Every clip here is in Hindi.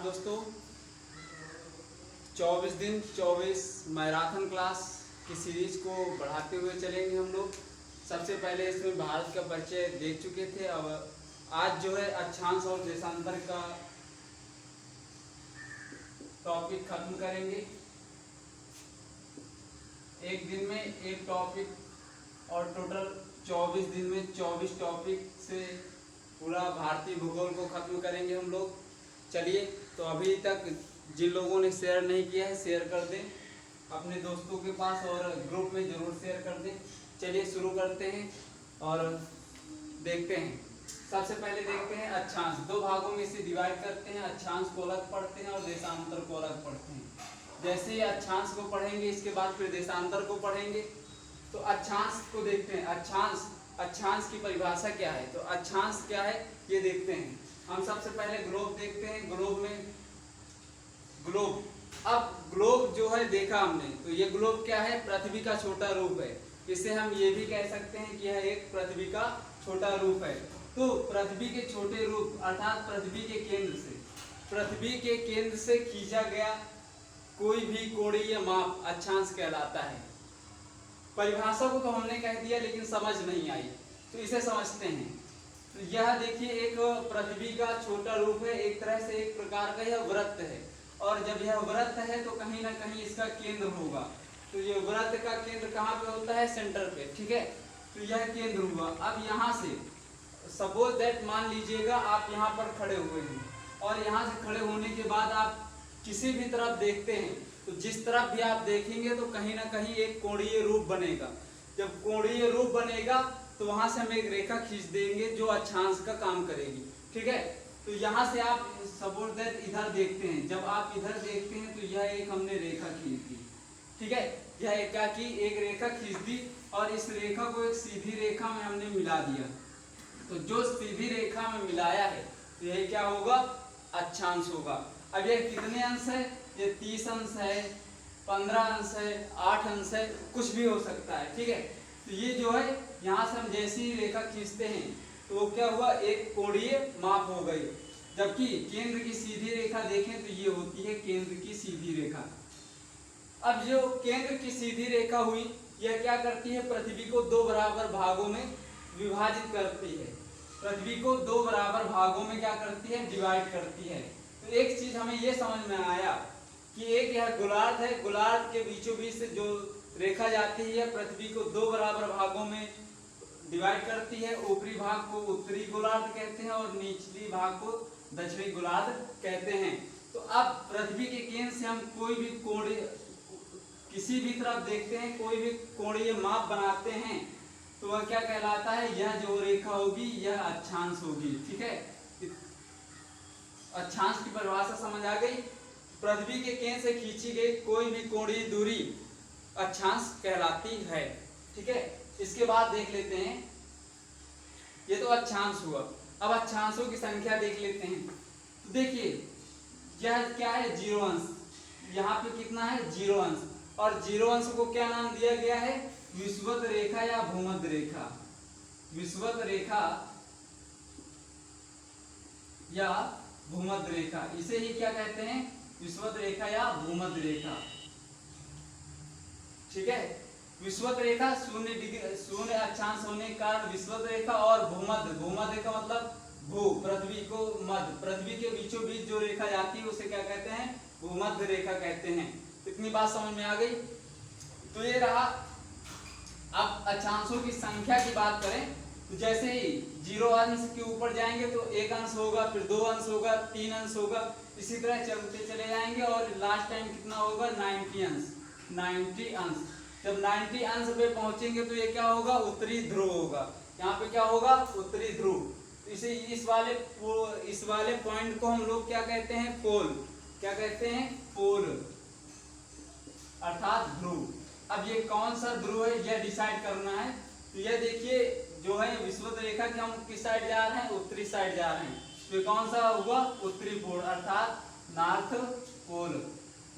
दोस्तों, 24 दिन 24 मैराथन क्लास की सीरीज को बढ़ाते हुए चलेंगे हम लोग। सबसे पहले इसमें भारत का परिचय देख चुके थे। अब आज जो है अक्षांश और देशांतर का टॉपिक खत्म करेंगे। एक दिन में एक टॉपिक और टोटल 24 दिन में 24 टॉपिक से पूरा भारतीय भूगोल को खत्म करेंगे हम लोग। चलिए, तो अभी तक जिन लोगों ने शेयर नहीं किया है शेयर कर दें अपने दोस्तों के पास और ग्रुप में ज़रूर शेयर कर दें। चलिए शुरू करते हैं और देखते हैं। सबसे पहले देखते हैं अक्षांश। दो भागों में इसे डिवाइड करते हैं, अक्षांश को अलग पढ़ते हैं और देशांतर को अलग पढ़ते हैं। जैसे ही अक्षांश को पढ़ेंगे इसके बाद फिर देशांतर को पढ़ेंगे। तो अक्षांश को देखते हैं। अक्षांश की परिभाषा क्या है, तो अक्षांश क्या है ये देखते हैं। हम सबसे पहले ग्लोब देखते हैं। ग्लोब अब ग्लोब जो है देखा हमने, तो ये ग्लोब क्या है, पृथ्वी का छोटा रूप है। इसे हम ये भी कह सकते हैं कि यह एक पृथ्वी का छोटा रूप है। तो पृथ्वी के छोटे रूप अर्थात पृथ्वी के केंद्र से खींचा गया कोई भी कोणीय माप अक्षांश कहलाता है। परिभाषा को तो हमने कह दिया लेकिन समझ नहीं आई, तो इसे समझते हैं। तो यह देखिए एक पृथ्वी का छोटा रूप है, एक तरह से एक प्रकार का यह वृत्त है। और जब यह वृत्त है तो कहीं ना कहीं इसका केंद्र होगा। तो ये वृत्त का केंद्र कहाँ पे होता है, सेंटर पे, ठीक है। तो यह केंद्र हुआ। अब यहाँ से सपोज दैट मान लीजिएगा आप यहाँ पर खड़े हुए हैं और यहाँ से खड़े होने के बाद आप किसी भी तरफ देखते हैं, तो जिस तरफ भी आप देखेंगे तो कहीं ना कहीं एक कोणीय रूप बनेगा। जब कोणीय रूप बनेगा तो वहां से हम एक रेखा खींच देंगे जो अक्षांश का काम करेगी, ठीक है। तो यहाँ से आप सपोज दैट इधर देखते हैं, जब आप इधर देखते हैं तो यह एक हमने रेखा खींच दी, ठीक है। यह एक क्या की, एक रेखा खींच दी और इस रेखा को एक सीधी रेखा में हमने मिला दिया। तो जो सीधी रेखा में मिलाया है तो यह क्या होगा, अक्षांश होगा। अब यह कितने अंश है, ये 30 अंश है, 15 अंश है, 8 अंश है, कुछ भी हो सकता है, ठीक है। तो ये जो है यहाँ से हम जैसी ही रेखा खींचते हैं तो वो क्या हुआ, एक कोणीय माप हो गई। जबकि केंद्र की सीधी रेखा देखें तो ये होती है केंद्र की सीधी रेखा। अब जो केंद्र की सीधी रेखा हुई यह क्या करती है, पृथ्वी को दो बराबर भागों में विभाजित करती है। पृथ्वी को दो बराबर भागों में क्या करती है, डिवाइड करती है। तो एक चीज हमें यह समझ में आया कि एक यह गोलार्ध है, गोलार्ध के बीचों बीच से जो रेखा जाती है पृथ्वी को दो बराबर भागों में डिवाइड करती है। ऊपरी भाग को उत्तरी गोलार्ध कहते हैं और निचली भाग को दक्षिणी गोलार्ध कहते हैं। तो अब पृथ्वी के केंद्र से हम कोई भी कोणीय किसी भी तरफ देखते हैं, कोई भी कोणीय माप बनाते हैं तो वह क्या कहलाता है, यह जो रेखा होगी यह अक्षांश होगी, ठीक है। अक्षांश की परिभाषा समझ आ गई। पृथ्वी के केंद्र से खींची गई कोई भी कोणीय दूरी अक्षांश कहलाती है, ठीक है। इसके बाद देख लेते हैं, ये तो अक्षांश हुआ। अब अक्षांशों की संख्या देख लेते हैं। तो देखिए यह क्या है, 0 अंश। यहाँ पे कितना है, 0 अंश। और 0 अंश को क्या नाम दिया गया है, विषुवत रेखा या भूमध्य रेखा। विषुवत रेखा या भूमध्य रेखा, इसे ही क्या कहते हैं, विषुवत रेखा या भूमध्य रेखा, ठीक है। विषुवत रेखा 0 डिग्री 0 अक्षांश होने के कारण विषुवत रेखा, और भूमध्य का मतलब भू, पृथ्वी को मध्य, पृथ्वी के बीचों बीच जो रेखा जाती है उसे क्या कहते हैं, भूमध्य रेखा कहते हैं। इतनी बात समझ में आ गई। तो ये रहा। अब अक्षांशों की संख्या की बात करें तो जैसे ही 0 अंश के ऊपर जाएंगे तो 1 अंश होगा, फिर 2 अंश होगा, 3 अंश होगा, इसी तरह चलते चले जाएंगे और लास्ट टाइम कितना होगा, 90 अंश। जब 90 अंश पे पहुंचेंगे तो ये क्या होगा, उत्तरी ध्रुव होगा। यहाँ पे क्या होगा, उत्तरी ध्रुव। इसे इस वाले पॉइंट को हम लोग क्या कहते हैं, पोल। क्या कहते हैं, पोल अर्थात ध्रुव। अब ये कौन सा ध्रुव है यह डिसाइड करना है। तो यह देखिए जो है विषुवत रेखा के हम किस साइड जा रहे हैं, उत्तरी साइड जा रहे हैं। तो कौन सा हुआ, उत्तरी पोल अर्थात नॉर्थ पोल।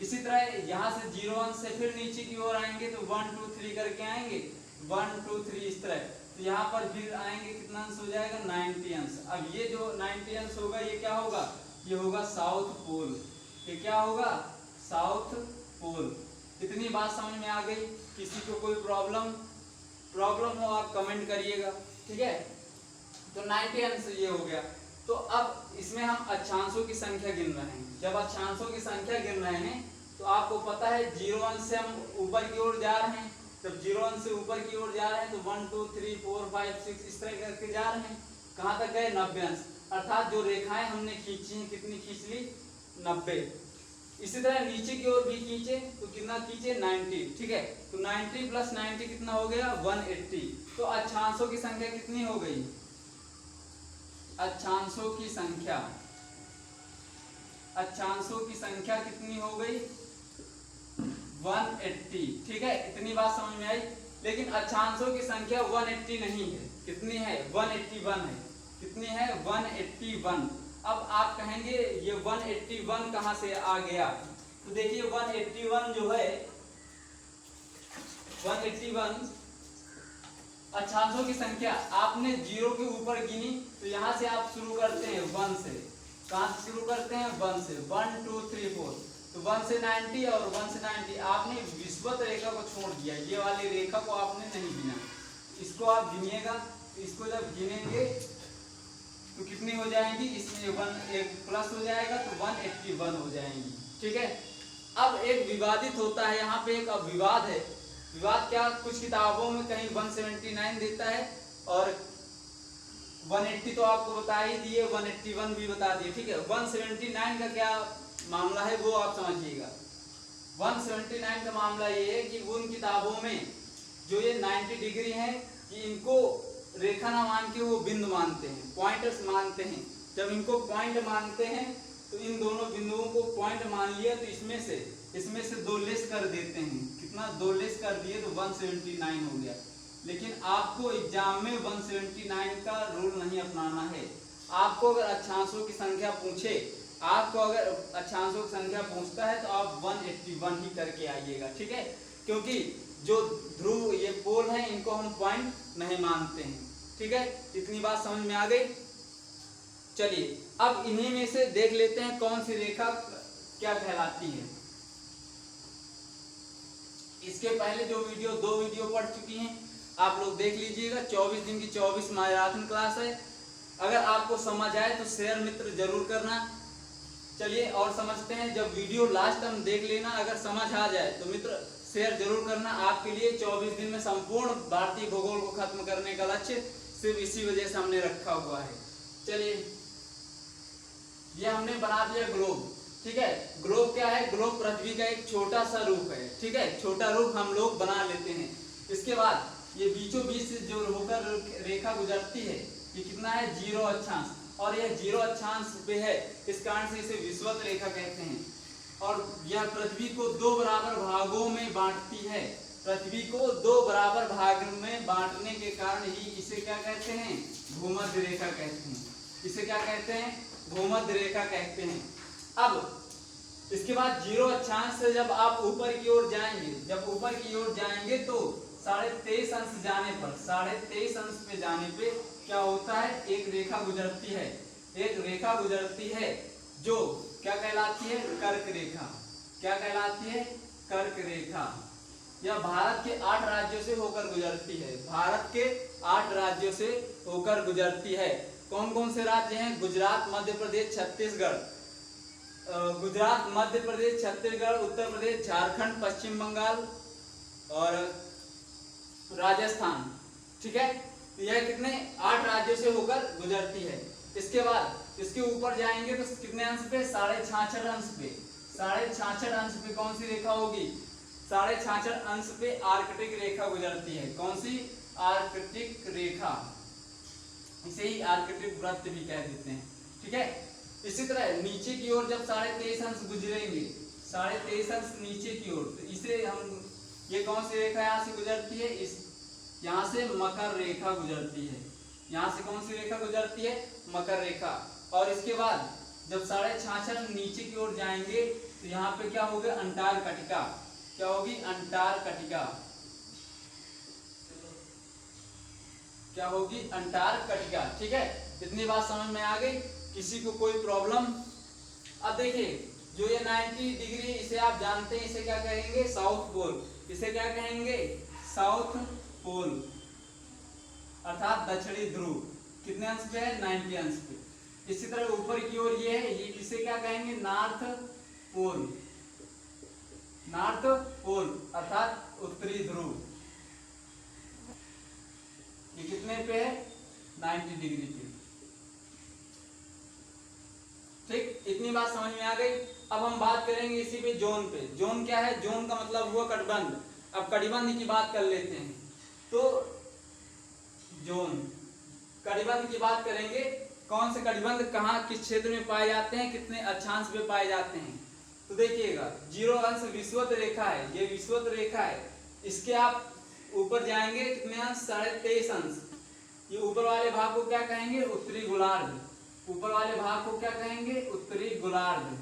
इसी तरह यहाँ से 0 अंश से फिर नीचे की ओर आएंगे तो 1 2 3 करके आएंगे, 1 2 3 इस तरह। तो यहाँ पर फिर आएंगे, कितना अंश हो जाएगा, 90 अंश। अब ये जो 90 अंश होगा ये क्या होगा, ये होगा साउथ पोल। ये क्या होगा? South pole. इतनी बात समझ में आ गई? किसी को कोई प्रॉब्लम हो आप कमेंट करिएगा, ठीक है। तो 90 आंसर ये हो गया। तो अब इसमें हम अक्षांशों की संख्या गिन रहे हैं। जब अक्षांशों की संख्या गिन रहे हैं तो आपको पता है 0 अंश से हम ऊपर की ओर जा रहे हैं। जब 0 अंश से ऊपर की ओर जा रहे हैं तो 1 2 3 4 5 6 इस तरह करके जा रहे हैं। कहाँ तक गए? 90 अंश। अर्थात जो रेखाएं हमने खींची हैं, कितनी खींच ली? 90। इसी तरह नीचे की ओर भी खींचे तो कितना खींचे? 90, ठीक है। तो 90 प्लस 90 कितना हो गया? 180। तो अक्षांशों की संख्या कितनी हो गई? अक्षांशों की संख्या कितनी हो गई? 180, ठीक है। इतनी बात समझ में आई। लेकिन अक्षांशों की संख्या 180 नहीं है। कितनी है? 181 है। कितनी है? 181। अब आप कहेंगे ये 181 कहां से आ गया? तो देखिए 181 जो है, 181 अक्षांशों की संख्या आपने 0 के ऊपर गिनी तो यहां से आप शुरू करते हैं 1 से। कहां से शुरू करते हैं? 1 से। 1 2 3 4, तो 1 से 90 और 1 से 90। आपने विषुवत रेखा को छोड़ दिया, ये वाली रेखा को आपने नहीं गिना। इसको आप गिनिएगा। इसको जब गिनेंगे तो कितनी हो जाएंगी? इसमें 1 एक प्लस हो जाएगा तो 181 हो जाएंगी, ठीक है। अब एक विवादित होता है, यहाँ पे एक विवाद है। विवाद क्या? कुछ किताबों में कहीं 179 देता है और 180 तो आपको बता ही दिए, 181 भी बता दिए, ठीक है। 179 का क्या मामला है वो आप समझिएगा। 179 का मामला ये है कि उन किताबों में जो ये 90 डिग्री है कि इनको रेखा ना मान के वो बिंदु मानते हैं, पॉइंटर्स मानते हैं। जब इनको पॉइंट मानते हैं तो इन दोनों बिंदुओं को पॉइंट मान लिया तो इसमें से 2 लेस कर देते हैं। कितना? 2 लेस कर दिए तो 179 हो गया। लेकिन आपको एग्जाम में 179 का रूल नहीं अपनाना है। आपको अगर अक्षांशों की संख्या पूछे, अक्षांशों की संख्या पूछता है तो आप 181 ही करके आइएगा, ठीक है। क्योंकि जो ध्रुव ये पोल है इनको हम पॉइंट नहीं मानते हैं, ठीक है। इतनी बात समझ में आ गई? चलिए अब इन्हीं में से देख लेते हैं कौन सी रेखा क्या कहलाती है। इसके पहले जो 2 वीडियो पढ़ चुकी हैं आप लोग देख लीजिएगा। 24 दिन की 24 मैराथन क्लास है। अगर आपको समझ आए तो शेयर मित्र जरूर करना। चलिए और समझते हैं। जब वीडियो लास्ट हम देख लेना, अगर समझ आ जाए तो मित्र शेयर जरूर करना। आपके लिए 24 दिन में संपूर्ण भारतीय भूगोल को खत्म करने का लक्ष्य सिर्फ इसी वजह से हमने रखा हुआ है। चलिए ये हमने बना दिया ग्लोब, ठीक है। ग्लोब क्या है? ग्लोब पृथ्वी का एक छोटा सा रूप है, ठीक है। छोटा रूप हम लोग बना लेते हैं। इसके बाद ये बीचों बीच से जो होकर रेखा गुजरती है ये कितना है? 0 अक्षांश। और यह 0 अक्षांश पे है, इस कारण से इसे विषुवत रेखा कहते हैं। और यह पृथ्वी को 2 बराबर भागों में बांटती है। पृथ्वी को 2 बराबर भाग में बांटने के कारण ही इसे क्या कहते हैं? भूमध्य रेखा कहते हैं। इसे क्या कहते हैं? भूमध्य रेखा कहते हैं। अब इसके बाद 0 अक्षांश से जब आप ऊपर की ओर जाएंगे, तो 23.5 अंश जाने पर 23.5 अंश पे जाने पे क्या होता है? एक रेखा गुजरती है जो क्या कहलाती है? कर्क रेखा। क्या कहलाती है? कर्क रेखा। यह भारत के 8 राज्यों से होकर गुजरती है। भारत के 8 राज्यों से होकर गुजरती है। कौन कौन से राज्य हैं? गुजरात, मध्य प्रदेश, छत्तीसगढ़, उत्तर प्रदेश, झारखंड, पश्चिम बंगाल और राजस्थान, ठीक है। यह कितने? 8 राज्यों से होकर गुजरती है। इसके बाद इसके ऊपर जाएंगे तो कितने अंश पे? 66.5 अंश पे। 66.5 अंश पे कौन सी रेखा होगी? 66.5 अंश पे आर्कटिक रेखा गुजरती है। कौन सी? आर्कटिक रेखा। इसे ही आर्कटिक वृत्त भी कह देते हैं, ठीक है। इसी तरह नीचे की ओर जब 23.5 अंश गुजरेंगे, 23.5 अंश नीचे की ओर, तो इसे हम, ये कौन सी रेखा यहाँ से गुजरती है? यहाँ से मकर रेखा गुजरती है। यहाँ से कौन सी रेखा गुजरती है? मकर रेखा। और इसके बाद जब 66.5 नीचे की ओर जाएंगे तो यहाँ पे क्या होगा? अंटार्कटिका। क्या होगी? अंटार्कटिका। क्या होगी? अंटार्कटिका, ठीक है। इतनी बात समझ में आ गई? किसी को कोई प्रॉब्लम अब देखिए जो ये 90 डिग्री, इसे आप जानते हैं, इसे क्या कहेंगे, साउथ पोल। इसे क्या कहेंगे, साउथ पोल, अर्थात दक्षिणी ध्रुव। कितने अंश पे है, 90 अंश पे। इसी तरह ऊपर की ओर ये है, ये इसे क्या कहेंगे, नॉर्थ पोल, नॉर्थ पोल अर्थात उत्तरी ध्रुव। ये कितने पे है, 90 डिग्री पे। ठीक, इतनी बात समझ में आ गई। अब हम बात करेंगे इसी पे जोन पे। जोन क्या है, जोन का मतलब हुआ कटिबंध। अब कटिबंध की बात कर लेते हैं। तो जोन, कटिबंध की बात करेंगे, कौन से कटिबंध कहाँ किस क्षेत्र में पाए जाते हैं, कितने अक्षांश पे पाए जाते हैं। तो देखिएगा 0 अंश विषुवत रेखा है, ये विषुवत रेखा है, इसके आप ऊपर जाएंगे कितने अंश, 23.5 अंश। ये ऊपर वाले भाग को क्या कहेंगे, उत्तरी गोलार्ध। ऊपर वाले भाग को क्या कहेंगे, उत्तरी गोलार्ध।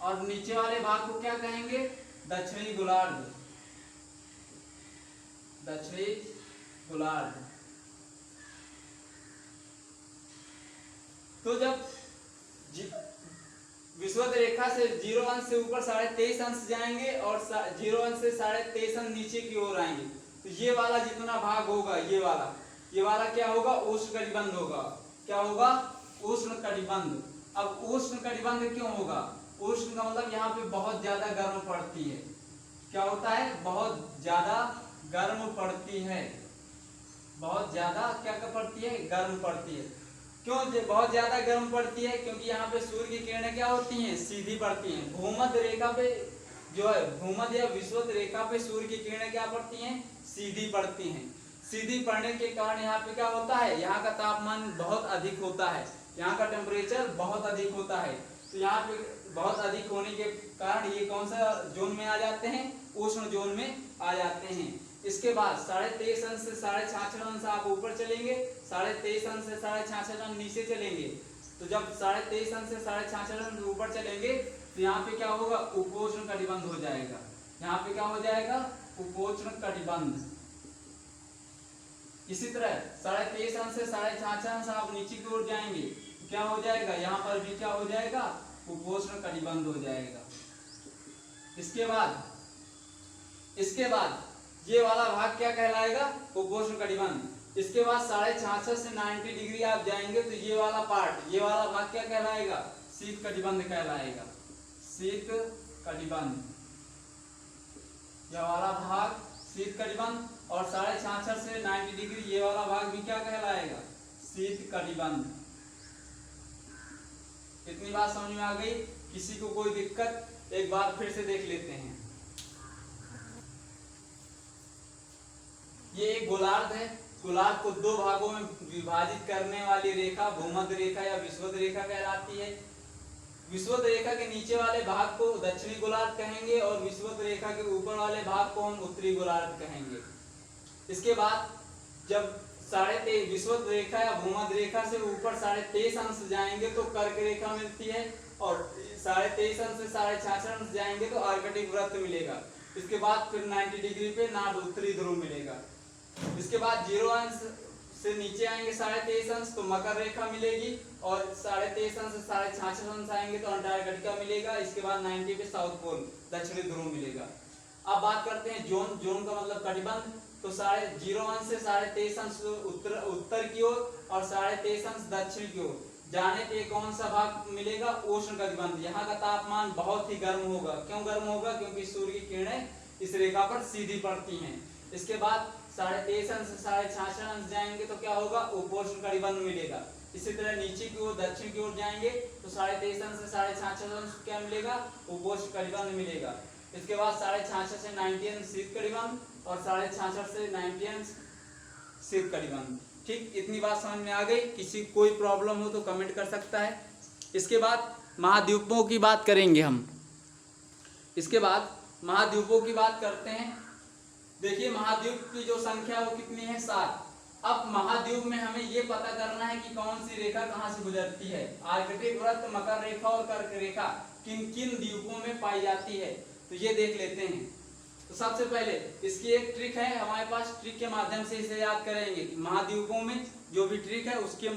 और नीचे वाले भाग को क्या कहेंगे, दक्षिणी गोलार्ध, दक्षिणी गोलार्ध। तो जब विषुवत रेखा से 0 अंश से ऊपर 23.5 अंश जाएंगे और 0 अंश से 23.5 अंश नीचे की ओर आएंगे, तो ये वाला जितना भाग होगा, ये वाला क्या होगा, उष्णकटिबंध होगा। क्या होगा, उष्णकटिबंध। अब उष्णकटिबंध क्यों होगा, उष्ण का मतलब यहाँ पे बहुत ज्यादा गर्म पड़ती है। क्या होता है, बहुत ज्यादा गर्म पड़ती है, बहुत ज्यादा क्या पड़ती है, गर्म पड़ती है। क्यों बहुत ज्यादा गर्म पड़ती है, क्योंकि यहाँ पे सूर्य की किरणें क्या होती हैं, सीधी पड़ती हैं। भूमध्य रेखा पे जो है, भूमध्य या विषुवत रेखा पे सूर्य की किरणें क्या पड़ती हैं, सीधी पड़ती हैं। सीधी पड़ने के कारण यहाँ पे क्या होता है, यहाँ का तापमान बहुत अधिक होता है, यहाँ का टेम्परेचर बहुत अधिक होता है। तो यहाँ पे बहुत अधिक होने के कारण ये कौन सा जोन में आ जाते हैं, उष्ण जोन में आ जाते हैं। इसके बाद 23.5 अंश से 66.5 अंश आप ऊपर चलेंगे, 23.5 अंश से 66.5 अंश नीचे चलेंगे। तो जब 23.5 अंश से 66.5 अंश ऊपर चलेंगे तो यहाँ पे क्या होगा, उपोष्ण कटिबंध हो जाएगा। यहाँ पे क्या हो जाएगा, उपोष्ण कटिबंध। इसी तरह 23.5 अंश से 66.5 अंश आप नीचे की ओर जाएंगे, क्या हो जाएगा, यहाँ पर भी क्या हो जाएगा, उपोष्ण कटिबंध हो जाएगा। इसके बाद ये वाला भाग क्या कहलाएगा, उपोष्ण कटिबंध। इसके बाद 66.5 से 90 डिग्री आप जाएंगे तो ये वाला पार्ट, ये वाला भाग क्या कहलाएगा, शीत कटिबंध कहलाएगा, शीत कटिबंध। यह वाला भाग शीत कटिबंध, और 66.5 से 90 डिग्री ये वाला भाग भी क्या कहलाएगा, शीत कटिबंध। इतनी बात समझ में आ गई। किसी को कोई दिक्कत, एक बार फिर से देख लेते हैं। ये एक गोलार्ध है, गोलार्ध को 2 भागों में विभाजित करने वाली रेखा भूमध्य रेखा या विषुवत रेखा कहलाती है। विषुवत रेखा के नीचे वाले भाग को दक्षिणी गोलार्ध कहेंगे और विषुवत रेखा के ऊपर वाले भाग को हम उत्तरी गोलार्ध कहेंगे। इसके बाद जब 23.5 विषुवत रेखा या भूमध्य रेखा से ऊपर 23.5 अंश जाएंगे तो कर्क रेखा मिलती है, और 23.5 अंश से 66.5 अंश जाएंगे तो आर्कटिक वृत्त मिलेगा। इसके बाद फिर 90 डिग्री पे नॉर्थ उत्तरी ध्रुव मिलेगा। इसके बाद 0 अंश से नीचे आएंगे 23.5 अंश तो मकर रेखा मिलेगी, और 23.5 अंश से 66.5 अंश आएंगे तो अंटार्कटिका मिलेगा। इसके बाद 90 पे साउथ पोल दक्षिणी ध्रुव मिलेगा। अब बात करते हैं जोन। जोन का मतलब कटिबंध। तो 0 अंश से 23.5 अंश उत्तर की ओर और 23.5 अंश दक्षिण की ओर जाने पे कौन सा भाग मिलेगा, उष्ण कटिबंध। यहाँ का तापमान बहुत ही गर्म होगा। क्यों गर्म होगा, क्योंकि सूर्य की किरणें इस रेखा पर सीधी पड़ती हैं। इसके बाद 23.5 अंश से 66.5 अंश जाएंगे तो क्या होगा, उपोष्ण कटिबंध मिलेगा। इसी तरह नीचे की ओर दक्षिण की ओर जाएंगे तो 23.5 अंश से 66.5 अंश क्या मिलेगा, उपोष्ण कटिबंध मिलेगा। इसके बाद 66.5 से 90 अंश शीत कटिबंध और 66.5 से 90 अंश शीत कटिबंध। ठीक, इतनी बात समझ में आ गई। किसी कोई प्रॉब्लम हो तो कमेंट कर सकता है। इसके बाद महाद्वीपों की बात करेंगे हम। इसके बाद महाद्वीपों की बात करते हैं। देखिए महाद्वीप की जो संख्या वो कितनी है, 7। अब महाद्वीप में हमें ये पता करना है कि कौन सी रेखा कहाँ से गुजरती है। आर्कटिक वृत्त, मकर रेखा और कर्क रेखा किन किन द्वीपों में पाई जाती है, तो ये देख लेते हैं। तो सबसे पहले इसकी एक ट्रिक है हमारे पास, ट्रिक के माध्यम से इसे याद करेंगे। महाद्वीपों में जो भी ट्रिक है उसके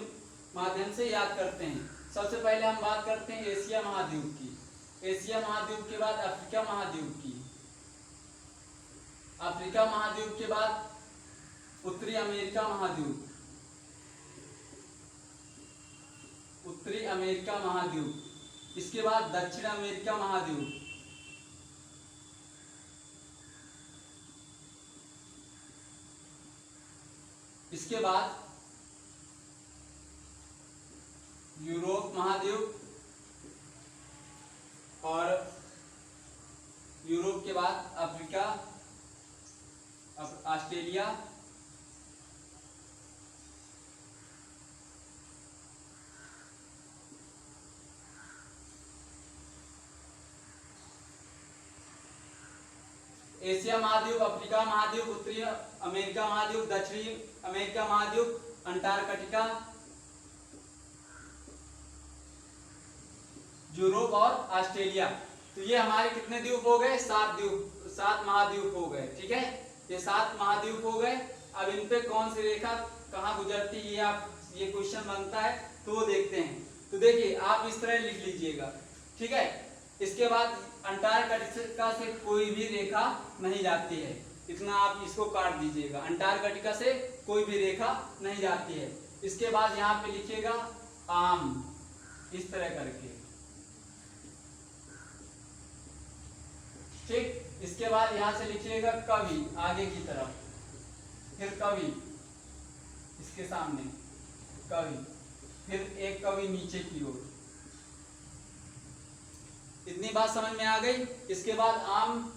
माध्यम से याद करते हैं। सबसे पहले हम बात करते हैं एशिया महाद्वीप की। एशिया महाद्वीप के बाद अफ्रीका महाद्वीप की। अफ्रीका महाद्वीप के बाद उत्तरी अमेरिका महाद्वीप। उत्तरी अमेरिका महाद्वीप। इसके बाद दक्षिण अमेरिका महाद्वीप। इसके बाद यूरोप महाद्वीप और यूरोप के बाद अफ्रीका, ऑस्ट्रेलिया, एशिया महाद्वीप, अफ्रीका महाद्वीप, उत्तरी अमेरिका महाद्वीप, दक्षिणी अमेरिका महाद्वीप, अंटार्कटिका, यूरोप और ऑस्ट्रेलिया। तो ये हमारे कितने द्वीप हो गए? 7 द्वीप, 7 महाद्वीप हो गए। ठीक है, ये 7 महाद्वीप हो गए। अब इन पे कौन सी रेखा कहाँ गुजरती है, ये क्वेश्चन बनता है, तो वो देखते हैं। तो देखिए आप इस तरह लिख लीजिएगा। ठीक है, इसके बाद अंटार्कटिका से कोई भी रेखा नहीं जाती है, इतना आप इसको काट दीजिएगा। अंटार्कटिका से कोई भी रेखा नहीं जाती है। इसके बाद यहाँ पे लिखिएगा आम, इस तरह करके। ठीक, इसके बाद यहां से लिखिएगा कवि आगे की तरफ, फिर कवि इसके सामने कवि, फिर एक कवि नीचे की ओर। इतनी बात समझ में आ गई। इसके बाद आम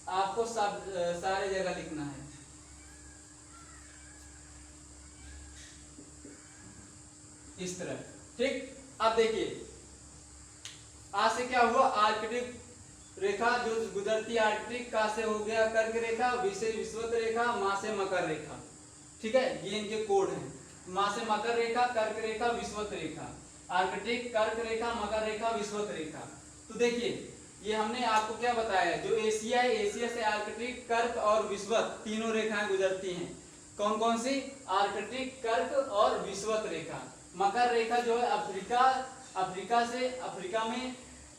आपको सब सारे जगह लिखना है। इस तरह। ठीक, अब देखिए आज से क्या हुआ, आर्कटिक रेखा जो गुजरती है आर्कटिक का से हो गया कर्क रेखा, वी से विषुवत रेखा, मां से मकर रेखा। ठीक है, ये इनके कोड हैं। मां से मकर रेखा, कर्क रेखा, विषुवत रेखा, आर्कटिक, कर्क रेखा, मकर रेखा, विषुवत रेखा। तो देखिए ये हमने आपको क्या बताया, जो एशिया है, एशिया से आर्कटिक, कर्क और विषुवत तीनों रेखाएं गुजरती हैं। कौन कौन सी? आर्कटिक, कर्क और विषुवत रेखा। मकर रेखा जो है अफ्रीका, अफ्रीका से अफ्रीका में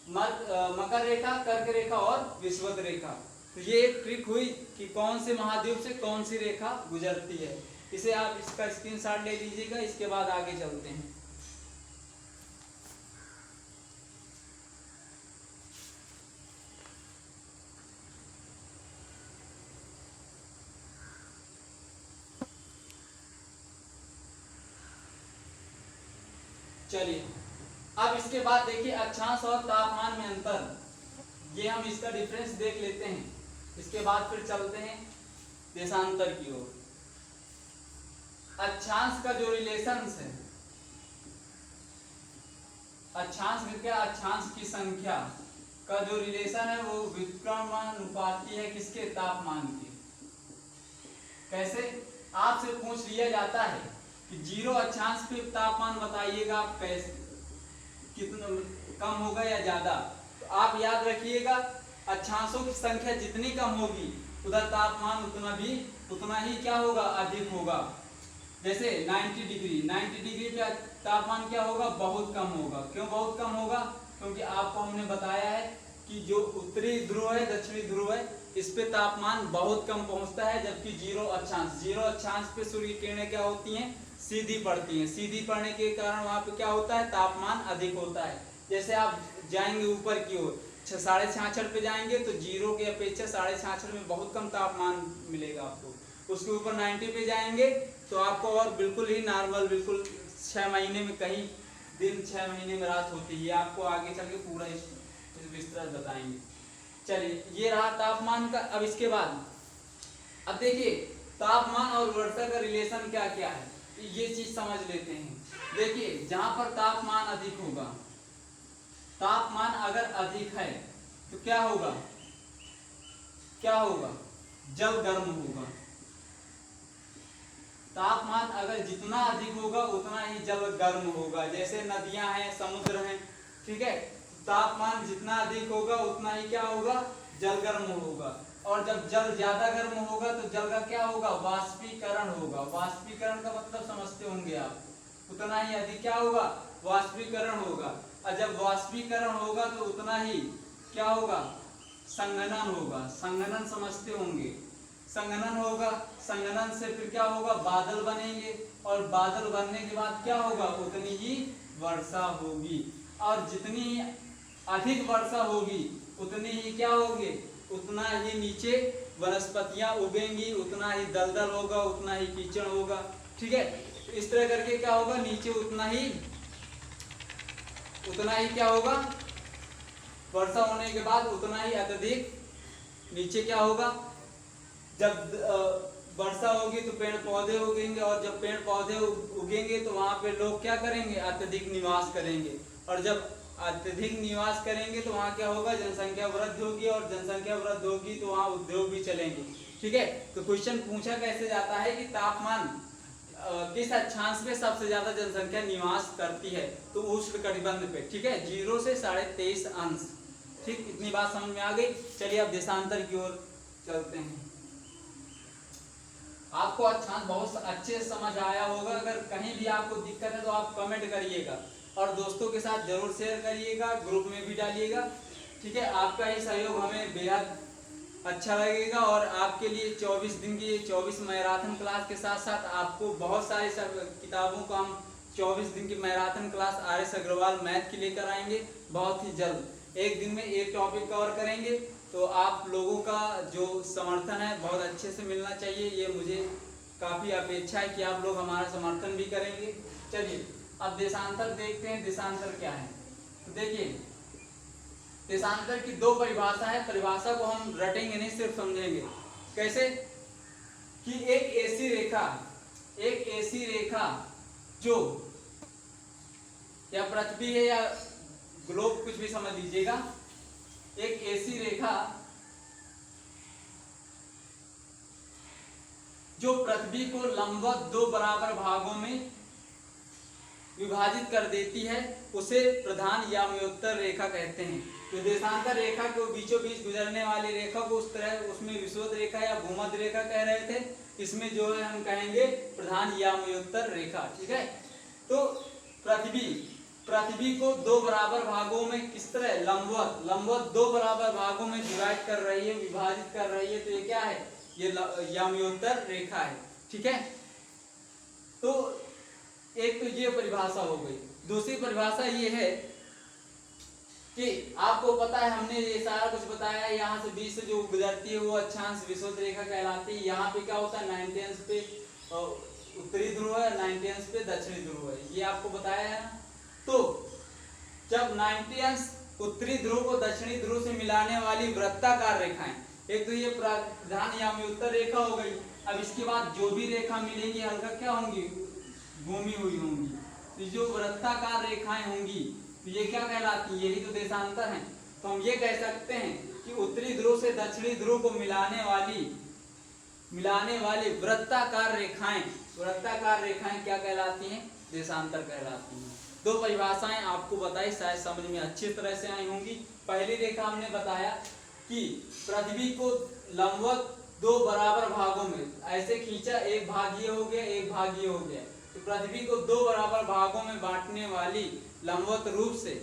मकर रेखा, कर्क रेखा और विषुवत रेखा। तो ये एक ट्रिक हुई कि कौन से महाद्वीप से कौन सी रेखा गुजरती है। इसे आप इसका स्क्रीनशॉट ले लीजिएगा। इसके बाद आगे चलते हैं। चलिए अब इसके बाद देखिए अक्षांश और तापमान में अंतर, ये हम इसका डिफरेंस देख लेते हैं। इसके बाद फिर चलते हैं देशांतर की ओर। अक्षांश का जो रिलेशंस है, अक्षांश में क्या, अक्षांश की संख्या का जो रिलेशन है वो व्युत्क्रमानुपाती है किसके? तापमान के। कैसे? आपसे पूछ लिया जाता है कि 0 अक्षांश पे तापमान बताइएगा आप कैसे, कितना कम होगा या ज्यादा। तो आप याद रखिएगा अक्षांशों की संख्या जितनी कम होगी उधर तापमान उतना ही क्या होगा? अधिक होगा। जैसे 90 डिग्री, 90 डिग्री पे तापमान क्या होगा? बहुत कम होगा। क्यों बहुत कम होगा? क्योंकि आपको हमने बताया है कि जो उत्तरी ध्रुव है, दक्षिणी ध्रुव है, इस पे तापमान बहुत कम पहुंचता है, जबकि 0 अक्षांश पे सूर्य की किरणें क्या होती हैं? सीधी पड़ती हैं। सीधी पड़ने के कारण वहां पे क्या होता है? तापमान अधिक होता है। जैसे आप जाएंगे ऊपर की ओर 66.5 पे जाएंगे तो 0 की अपेक्षा 66.5 में बहुत कम तापमान मिलेगा आपको। उसके ऊपर 90 पे जाएंगे तो आपको और बिल्कुल ही नॉर्मल, बिल्कुल 6 महीने में कहीं दिन, 6 महीने में रात होती है। आपको आगे चल के पूरा विस्तार बताएंगे। चलिए ये रहा तापमान का। अब इसके बाद अब देखिए तापमान और वर्षा का रिलेशन क्या क्या है, ये चीज समझ लेते हैं। देखिए जहां पर तापमान अधिक होगा, तापमान अगर अधिक है तो क्या होगा? क्या होगा? जल गर्म होगा। तापमान अगर जितना अधिक होगा उतना ही जल गर्म होगा। जैसे नदियां हैं, समुद्र हैं, ठीक है, तापमान जितना अधिक होगा उतना ही क्या होगा? जल गर्म होगा। और जब जल ज्यादा गर्म होगा तो जल का क्या होगा? वाष्पीकरण होगा। वाष्पीकरण का मतलब समझते होंगे आप। उतना ही अधिक क्या होगा? वाष्पीकरण होगा, और जब वाष्पीकरण होगा तो उतना ही क्या होगा, संघनन होगा। संघनन समझते होंगे, संघनन होगा, संघनन से फिर क्या होगा, बादल बनेंगे, और बादल बनने के बाद क्या होगा, उतनी ही वर्षा होगी, और जितनी अधिक वर्षा होगी उतनी ही क्या होगी, उतना ही नीचे वनस्पतियां उगेंगी, उतना ही दलदल होगा, उतना ही कीचड़ होगा। ठीक है, तो इस तरह करके क्या होगा, नीचे उतना ही क्या होगा, वर्षा होने के बाद उतना ही अत्यधिक नीचे क्या होगा, जब वर्षा होगी तो पेड़ पौधे उगेंगे, और जब पेड़ पौधे उगेंगे तो वहां पे लोग क्या करेंगे, अत्यधिक निवास करेंगे, और जब अत्यधिक निवास करेंगे तो वहाँ क्या होगा, जनसंख्या वृद्धि होगी, और जनसंख्या वृद्धि होगी तो वहाँ उद्योग भी चलेंगे। ठीक है, तो क्वेश्चन पूछा कैसे जाता है कि तापमान किस अक्षांश पे सबसे ज्यादा जनसंख्या निवास करती है, तो उष्णकटिबंध पे। ठीक है, 0 से 23.5 अंश। ठीक, इतनी बात समझ में आ गई। चलिए अब देशांतर की ओर चलते हैं। आपको अक्षांश बहुत अच्छे से समझ आया होगा। अगर कहीं भी आपको दिक्कत है तो आप कमेंट करिएगा, और दोस्तों के साथ जरूर शेयर करिएगा, ग्रुप में भी डालिएगा। ठीक है, आपका ही सहयोग हमें बेहद अच्छा लगेगा, और आपके लिए 24 दिन की 24 मैराथन क्लास के साथ साथ आपको बहुत सारी किताबों को हम 24 दिन की marathon class RS Agarwal math की लेकर आएंगे बहुत ही जल्द। एक दिन में एक टॉपिक कवर करेंगे, तो आप लोगों का जो समर्थन है बहुत अच्छे से मिलना चाहिए, ये मुझे काफ़ी अपेक्षा है कि आप लोग हमारा समर्थन भी करेंगे। चलिए अब देशांतर देखते हैं, देशांतर क्या है। तो देखिए, देशांतर की दो परिभाषा है। परिभाषा को हम रटेंगे नहीं, सिर्फ समझेंगे। कैसे कि एक ऐसी रेखा जो या पृथ्वी है या ग्लोब, कुछ भी समझ लीजिएगा, एक ऐसी रेखा जो पृथ्वी को लंबवत 2 बराबर भागों में विभाजित कर देती है, उसे प्रधान याम्योत्तर रेखा कहते हैं। तो देशांतर रेखा को बीचों बीच गुजरने वाली रेखा को उस तरह, उसमें विषुवत रेखा या भूमध्य रेखा कह रहे थे, इसमें जो है हम कहेंगे प्रधान याम्योत्तर रेखा। ठीक है, तो पृथ्वी को 2 बराबर भागों में किस तरह लंबवत 2 बराबर भागों में डिवाइड कर रही है, विभाजित कर रही है, तो ये क्या है, ये याम्योत्तर रेखा है। ठीक है, तो एक तो ये परिभाषा हो गई। दूसरी परिभाषा ये है कि आपको पता है, हमने ये सारा कुछ बताया है, यहाँ से बीच से जो गुजरती है वो अक्षांश विषुवत रेखा कहलाती है। यहाँ पे क्या होता है, 90 अंश पे उत्तरी ध्रुव है, 90 अंश पे दक्षिणी ध्रुव है, ये आपको बताया है ना। तो जब 90 अंश उत्तरी ध्रुव को दक्षिणी ध्रुव से मिलाने वाली वृत्ताकार रेखाएं, एक तो ये प्रधान याम्योत्तर रेखा हो गई। अब इसके बाद जो भी रेखा मिलेंगी हल्का क्या होंगी, घूमी हुई होंगी। तो जो वृत्ताकार रेखाएं होंगी तो ये क्या कहलाती है, यही तो देशांतर है। तो हम ये कह सकते हैं कि उत्तरी ध्रुव से दक्षिणी ध्रुव को मिलाने वाली वृत्ताकार रेखाएं क्या कहलाती हैं, देशांतर कहलाती हैं। दो परिभाषाएं आपको बताई, शायद समझ में अच्छी तरह से आई होंगी। पहली रेखा हमने बताया कि पृथ्वी को लंबवत 2 बराबर भागों में ऐसे खींचा, एक भाग ये हो गया, एक भाग ये हो गया। तो पृथ्वी को 2 बराबर भागों में बांटने वाली लंबवत रूप से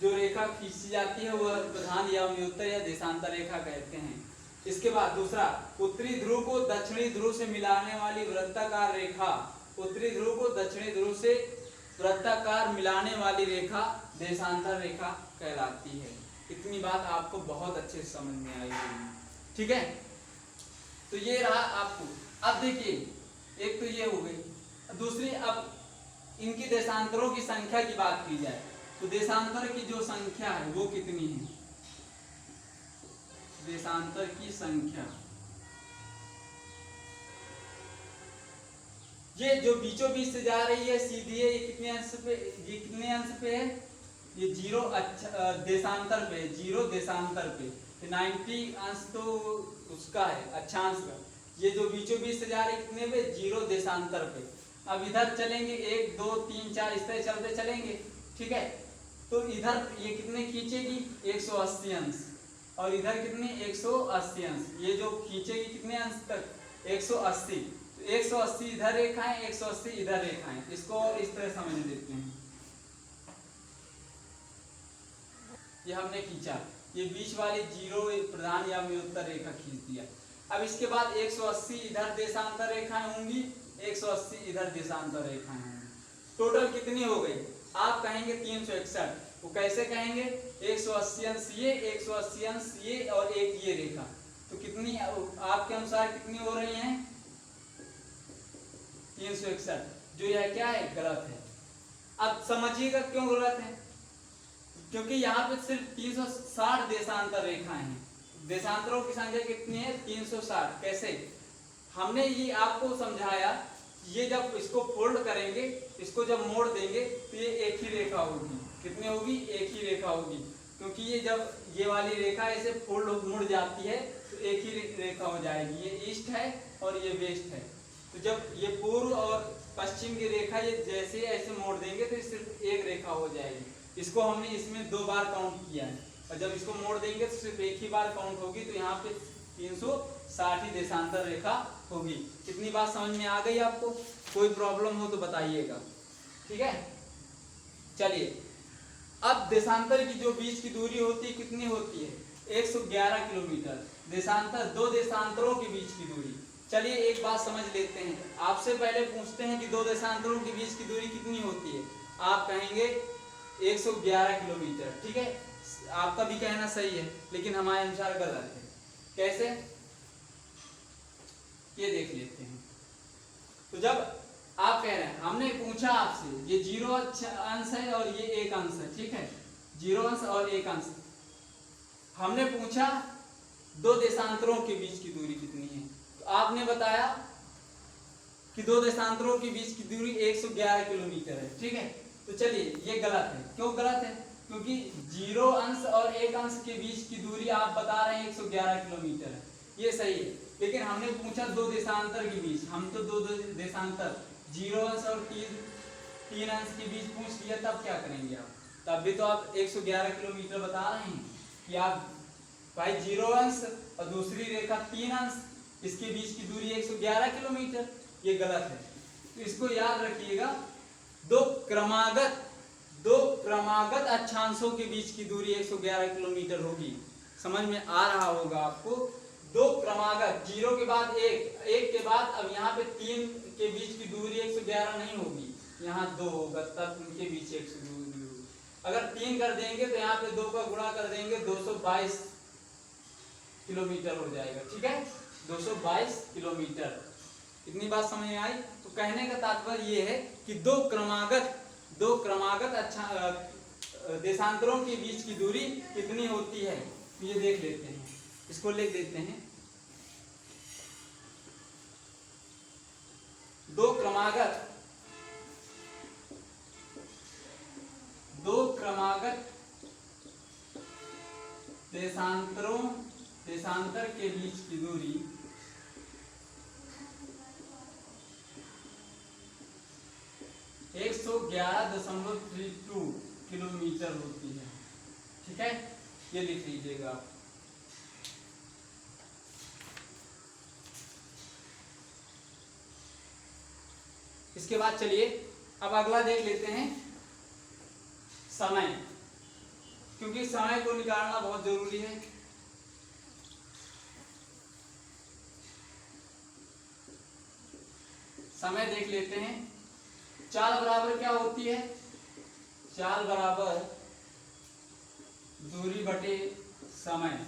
जो रेखा खींची जाती है वह प्रधान याम्योत्तर या देशांतर रेखा कहते हैं। इसके बाद दूसरा, उत्तरी ध्रुव को दक्षिणी ध्रुव से मिलाने वाली वृत्ताकार रेखा, उत्तरी ध्रुव को दक्षिणी ध्रुव से वृत्ताकार मिलाने वाली रेखा देशांतर रेखा कहलाती है। इतनी बात आपको बहुत अच्छे से समझ में आई होगी। ठीक है, तो ये रहा आपको। अब देखिए, एक तो ये हो गई, दूसरी अब इनकी देशांतरों की संख्या की बात की जाए तो देशांतर की जो संख्या है वो कितनी है, देशांतर की संख्या, ये जो बीचों बीच से जा रही है सीधी है, ये कितने अंश पे है, ये 0 देशांतर पे, 0 देशांतर पे, 90 अंश तो उसका है, अक्षांश का। ये जो बीचों बीच से जा रही है कितने पे, 0 देशांतर पे। अब इधर चलेंगे 1 2 3 4 इस तरह चलते चलेंगे। ठीक है, तो इधर ये कितने खींचेगी, 180 अंश, और इधर कितने, 180 अंश। ये जो खींचेगी कितने अंश तक, 180। 180 इधर रेखाएं, 180 इधर रेखाएं। इसको और इस तरह समझ लेते हैं। ये हमने खींचा, ये बीच वाली जीरो प्रधान या मयोत्तर रेखा खींच दिया। अब इसके बाद 180 इधर देशांतर रेखाएं होंगी, 180 इधर देशांतर रेखाएं होंगी। टोटल कितनी हो गई? आप कहेंगे 361। वो कैसे कहेंगे? 180 अंश ये, 180 अंश ये और एक ये रेखा, तो कितनी आपके अनुसार कितनी हो रही हैं? 361। जो यह क्या है? गलत है। अब समझिएगा क्यों गलत है, क्योंकि यहाँ पे सिर्फ 360 देशांतर रेखाएं हैं। देशांतरों की संख्या कितनी है? 360। कैसे? हमने ये आपको समझाया, ये जब इसको फोल्ड करेंगे, इसको जब मोड़ देंगे तो ये एक ही रेखा होगी। कितनी होगी? एक ही रेखा होगी, क्योंकि ये जब ये वाली रेखा ऐसे फोल्ड मुड़ जाती है तो एक ही रेखा हो जाएगी। ये ईस्ट है और ये वेस्ट है, तो जब ये पूर्व और पश्चिम की रेखा ये जैसे ऐसे मोड़ देंगे तो सिर्फ एक रेखा हो जाएगी। इसको हमने इसमें 2 बार काउंट किया है, और जब इसको मोड़ देंगे तो सिर्फ एक ही बार काउंट होगी, तो यहाँ पे 360 ही देशांतर रेखा होगी। कितनी बात समझ में आ गई आपको? कोई प्रॉब्लम हो तो बताइएगा, ठीक है। चलिए, अब देशांतर की जो बीच की दूरी होती है कितनी होती है? 111 किलोमीटर। देशांतर, 2 देशांतरों के बीच की दूरी। चलिए एक बात समझ लेते हैं। आपसे पहले पूछते हैं कि 2 देशांतरों के बीच की दूरी कितनी होती है? आप कहेंगे 111 किलोमीटर, ठीक है। आपका भी कहना सही है, लेकिन हमारे अनुसार गलत है। कैसे? ये देख लेते हैं। तो जब आप कह रहे हैं, हमने पूछा आपसे, ये 0 अंश है और ये 1 अंश है, ठीक है, 0 अंश और 1 अंश। हमने पूछा 2 देशांतरों के बीच की दूरी कितनी है, तो आपने बताया कि 2 देशांतरों के बीच की दूरी 111 किलोमीटर है, ठीक है। तो चलिए, ये गलत है। क्यों गलत है? क्योंकि 0 अंश और 1 अंश के बीच की दूरी आप बता रहे हैं 111 किलोमीटर है, ये सही है। लेकिन हमने पूछा 2 देशांतर के बीच, हम तो 2 देशांतर 0 अंश और 3 अंश के बीच पूछ लिया, तब क्या करेंगे आप? तब भी तो आप 111 किलोमीटर बता रहे हैं कि आप भाई 0 अंश और दूसरी रेखा 3 अंश, इसके बीच की दूरी 111 किलोमीटर। ये गलत है, तो इसको याद रखिएगा। दो क्रमागत अक्षांशों के बीच की दूरी 111 किलोमीटर होगी। समझ में आ रहा होगा आपको? 2 क्रमागत, 0 के बाद 1 के बाद अब यहाँ पे 3 के बीच की दूरी 111 नहीं होगी, यहाँ 2 होगा, तब उनके बीच 100 दूरी होगी। अगर 3 कर देंगे तो यहाँ पे 2 का गुणा कर देंगे, 222 किलोमीटर हो जाएगा, ठीक है, 222 किलोमीटर। इतनी बात समझ में आई? तो कहने का तात्पर्य ये है कि 2 क्रमागत देशांतरों के बीच की दूरी कितनी होती है, ये देख लेते हैं। इसको लिख देते हैं। 2 क्रमागत देशांतर के बीच की दूरी 111.32 किलोमीटर होती है, ठीक है। ये लिख लीजिएगा आप। इसके बाद चलिए अब अगला देख लेते हैं, समय, क्योंकि समय को निकालना बहुत जरूरी है। समय देख लेते हैं। चाल बराबर क्या होती है? चाल बराबर दूरी बटे समय।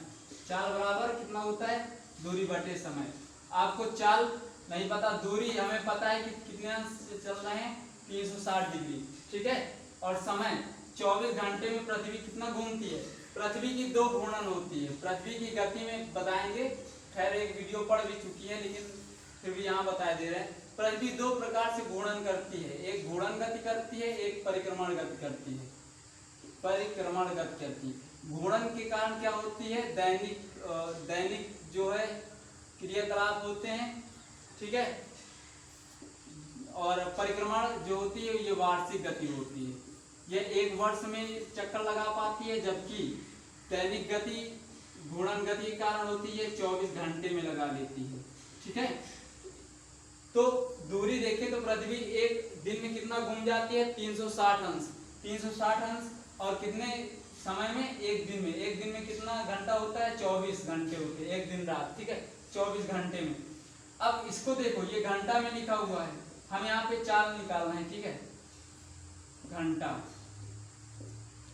चाल बराबर कितना होता है? दूरी बटे समय। आपको चाल नहीं पता, दूरी हमें पता है कि कितने अंश से चल रहे हैं, 360 डिग्री, ठीक है। और समय 24 घंटे में पृथ्वी कितना घूमती है? पृथ्वी की 2 घूर्णन होती है। पृथ्वी की गति में बताएंगे, खैर एक वीडियो पढ़ भी चुकी है, लेकिन फिर भी यहाँ बता दे रहे हैं। पृथ्वी 2 प्रकार से घूर्णन करती है, एक घूर्णन गति करती है, एक परिक्रमण गति करती है। परिक्रमण गति करती है। घूर्णन के कारण क्या होती है? दैनिक जो है क्रियाकलाप होते हैं, ठीक है। और परिक्रमण जो होती है ये वार्षिक गति होती है, यह 1 वर्ष में चक्कर लगा पाती है, जबकि दैनिक गति घूर्णन गति के कारण होती है 24 घंटे में लगा लेती है, ठीक है। तो दूरी देखें तो पृथ्वी एक दिन में कितना घूम जाती है? 360 अंश। 360 अंश और कितने समय में एक दिन में कितना घंटा होता है, 24 घंटे होते हैं, एक दिन रात, ठीक है, 24 घंटे में। अब इसको देखो, ये घंटा में लिखा हुआ है, हम यहाँ पे चाल निकालना है, ठीक है, घंटा।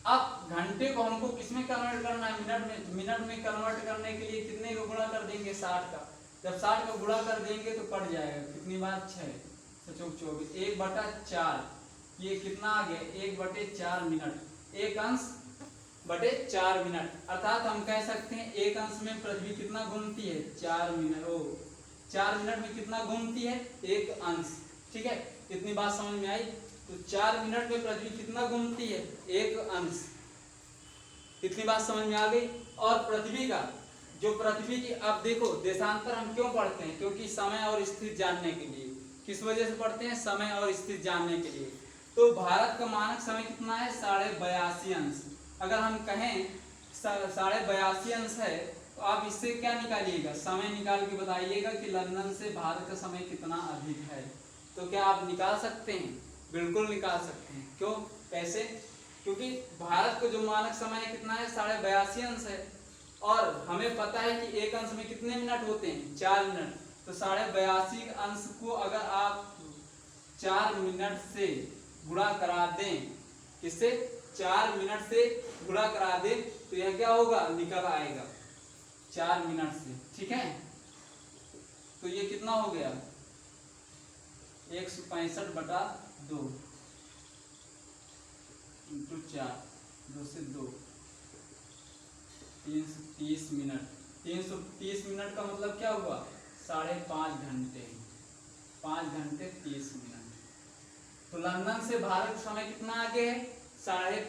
अब घंटे को हमको किसमें कन्वर्ट करना है, मिनट में। तो मिनट में कन्वर्ट करने के लिए कितने को गुणा कर देंगे, 60 का। जब 60 का गुणा कर देंगे तो कट जाएगा, कितनी बार, 6 चौक 24, 1/4, ये कितना आ गया, 1/4 मिनट, 1 अंश बटे 4 मिनट। अर्थात हम कह सकते हैं एक अंश में पृथ्वी कितना घूमती है, 4 मिनट। 4 मिनट में कितना घूमती है, एक अंश, ठीक है, इतनी बात समझ में आई। तो 4 मिनट में पृथ्वी कितना घूमती है, एक अंश, इतनी बात समझ में आ गई। और पृथ्वी का जो पृथ्वी की, अब देखो देशांतर हम क्यों पढ़ते हैं, क्योंकि समय और स्थिति जानने के लिए। किस वजह से पढ़ते हैं, समय और स्थिति जानने के लिए। तो भारत का मानक समय कितना है, 82.5 अंश। अगर हम कहें 82.5 अंश है, तो आप इससे क्या निकालिएगा, समय निकाल के बताइएगा कि लंदन से भारत का समय कितना अधिक है। तो क्या आप निकाल सकते हैं, बिल्कुल निकाल सकते हैं। क्यों, कैसे, क्योंकि भारत को जो मानक समय है कितना है, 82.5 अंश है, और हमें पता है कि एक अंश में कितने मिनट होते हैं, 4 मिनट। तो 82.5 अंश को अगर आप 4 मिनट से गुणा करा दें, किससे, 4 मिनट से गुणा करा दें, तो यह क्या होगा, निकल आएगा 4 मिनट से, ठीक है। तो ये कितना हो गया, 165/2 इंटू 4, 2 से 2, 330 मिनट। 330 मिनट का मतलब क्या हुआ, 5.5 घंटे, 5 घंटे 30 मिनट। तो लंदन से भारत समय कितना आगे है, 5.5